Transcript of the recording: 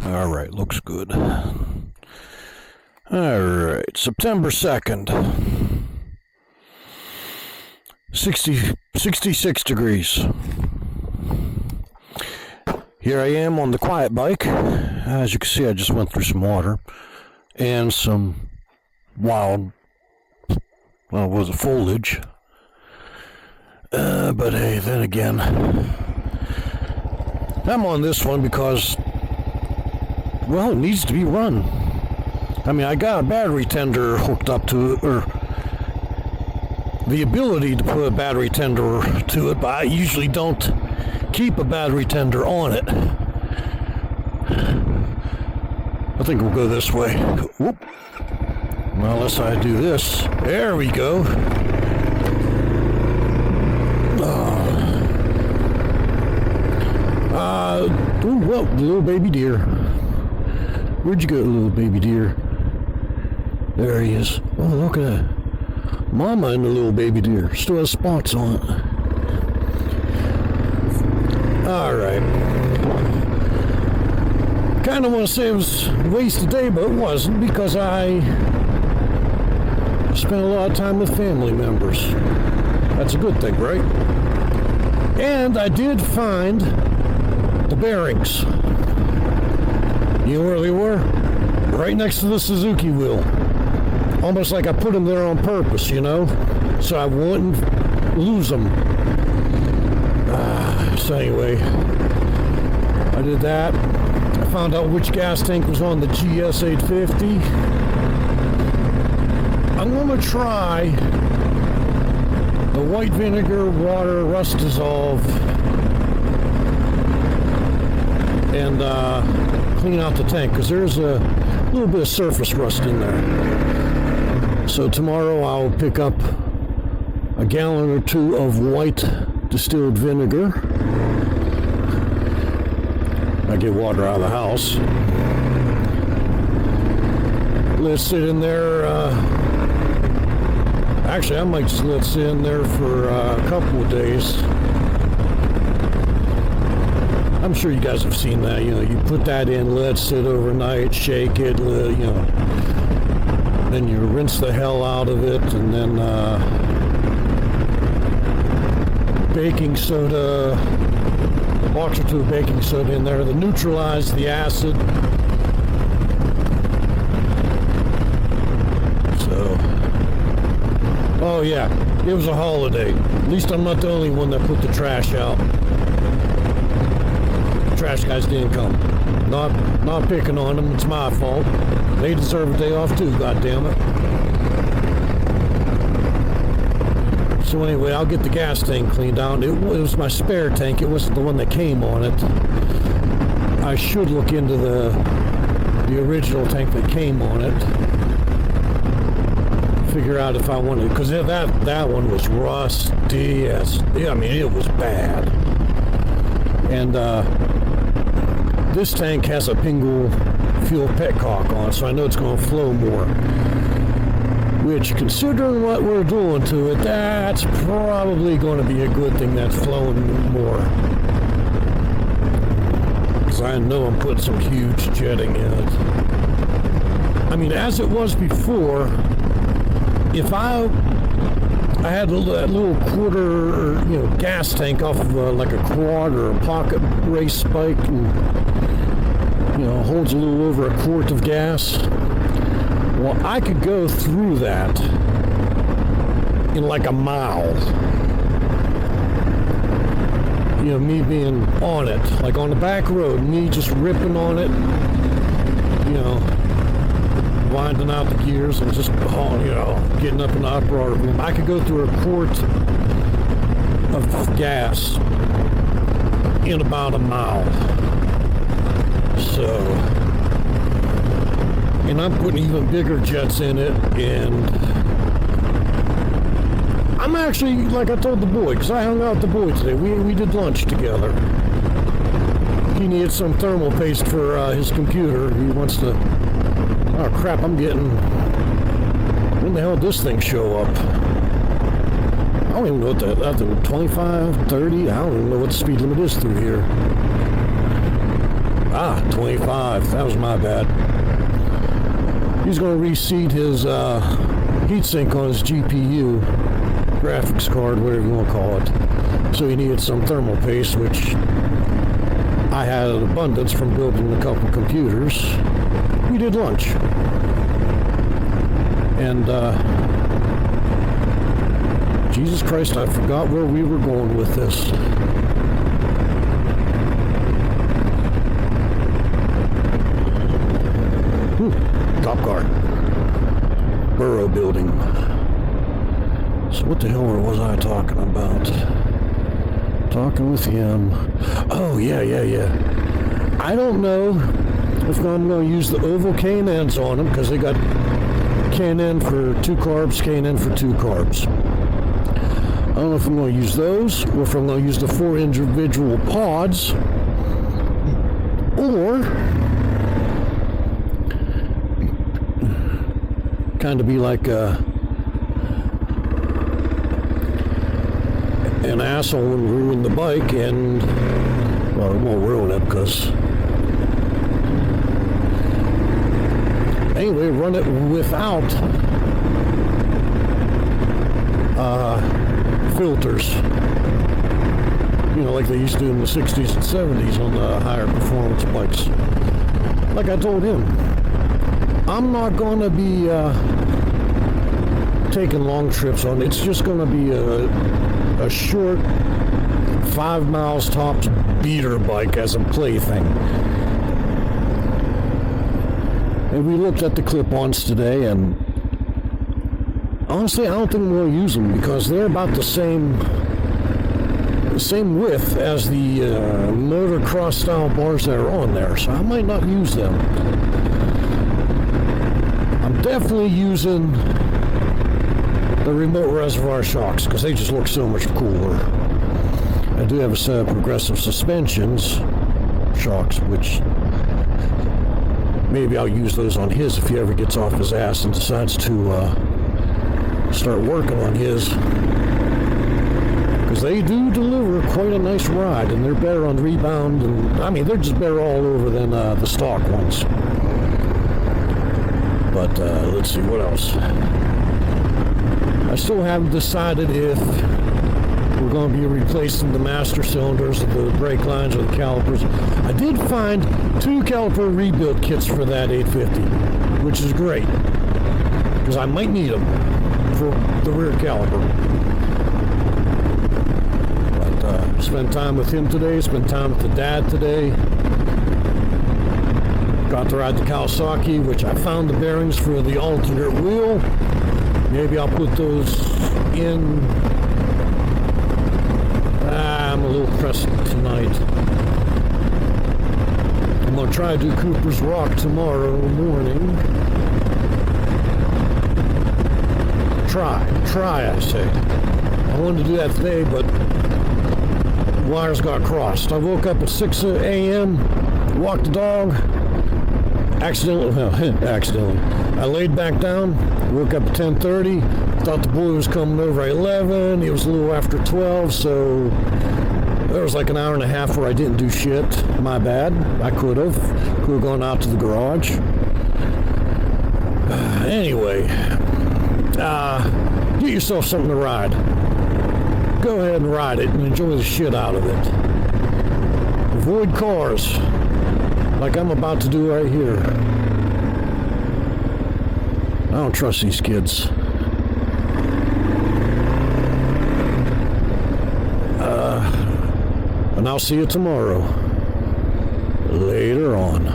All right, looks good. All right, September 2nd. 66 degrees. Here I am on the quiet bike. As you can see, I just went through some water and some wild, foliage. But hey, then again, I'm on this one because, well, it needs to be run. I mean, I got a battery tender hooked up to it, or the ability to put a battery tender to it, but I usually don't keep a battery tender on it. I think we'll go this way. Whoop. Well, unless I do this. There we go. Ooh, well, little baby deer. Where'd you go, little baby deer? There he is. Oh, look at that. Mama and the little baby deer. Still has spots on it. Alright. Kind of want to say it was a waste of day, but it wasn't, because I spent a lot of time with family members. That's a good thing, right? And I did find the bearings. You know where they were? Right next to the Suzuki wheel. Almost like I put them there on purpose, you know? So I wouldn't lose them. So anyway, I did that. I found out which gas tank was on the GS 850. I'm going to try the white vinegar water rust dissolve and clean out the tank, because there's a little bit of surface rust in there. So tomorrow I'll pick up a gallon or two of white distilled vinegar. I get water out of the house. Let it sit in there. Actually, I might just let it sit in there for a couple of days. I'm sure you guys have seen that. You know, you put that in, let it sit overnight, shake it, then you rinse the hell out of it, and then baking soda, a box or two of baking soda in there to neutralize the acid. So, oh yeah, it was a holiday. At least I'm not the only one that put the trash out. The trash guys didn't come. Not picking on them, it's my fault. They deserve a day off too, goddammit. So anyway, I'll get the gas tank cleaned out. It was my spare tank, it wasn't the one that came on it. I should look into the original tank that came on it. Figure out if I wanted, because that one was rusty. Yes, I mean, it was bad. And this tank has a Pingle fuel petcock on, so I know it's going to flow more. Which, considering what we're doing to it, that's probably going to be a good thing that's flowing more. Because I know I'm putting some huge jetting in it. I mean, as it was before, if I had that little quarter, gas tank off of like a quad or a pocket race bike, and holds a little over a quart of gas. Well, I could go through that in like a mile. Me being on it, like on the back road, me just ripping on it, winding out the gears and just, getting up in the uproar room. I could go through a quart of gas in about a mile. So, and I'm putting even bigger jets in it, and I'm actually, like I told the boy, because I hung out with the boy today, we did lunch together. He needed some thermal paste for his computer. He wants to, oh crap, I'm getting, when the hell did this thing show up? I don't even know what the 25, 30, I don't even know what the speed limit is through here. 25. That was my bad. He's going to reseat his heatsink on his GPU, graphics card, whatever you want to call it. So he needed some thermal paste, which I had an abundance from building a couple computers. We did lunch. And Jesus Christ, I forgot where we were going with this. Top guard. Burrow building. So what the hell was I talking about? Talking with him. Oh, yeah. I don't know if I'm going to use the oval K&Ns on them, because they got K&N for 2 carbs, K&N for 2 carbs. I don't know if I'm going to use those, or if I'm going to use the 4 individual pods, or kind of be like an asshole and ruin the bike, and well, it won't ruin it because anyway, run it without filters, you know, like they used to do in the 60s and 70s on the higher performance bikes. Like I told him, I'm not going to be taking long trips on it. It's just going to be a short 5 miles tops beater bike as a plaything. And we looked at the clip-ons today, and honestly, I don't think we'll use them because they're about the same width as the motocross style bars that are on there, so I might not use them. I'm definitely using the remote reservoir shocks because they just look so much cooler. I do have a set of progressive suspensions shocks, which maybe I'll use those on his if he ever gets off his ass and decides to start working on his, because they do deliver quite a nice ride, and they're better on rebound, and I mean they're just better all over than the stock ones. But let's see what else. I still haven't decided if we're going to be replacing the master cylinders of the brake lines or the calipers. I did find 2 caliper rebuild kits for that 850, which is great because I might need them for the rear caliper. But spent time with him today, spent time with the dad today. Got to ride the Kawasaki, which I found the bearings for the alternate wheel. Maybe I'll put those in. I'm a little pressed tonight. I'm going to try to do Cooper's Rock tomorrow morning. Try, I say. I wanted to do that today, but wires got crossed. I woke up at 6 a.m., walked the dog, accidentally. I laid back down, woke up at 10:30, thought the boy was coming over at 11, it was a little after 12, so there was like an hour and a half where I didn't do shit. My bad. I could have gone out to the garage. Anyway, get yourself something to ride. Go ahead and ride it and enjoy the shit out of it. Avoid cars, like I'm about to do right here. I don't trust these kids. And I'll see you tomorrow. Later on.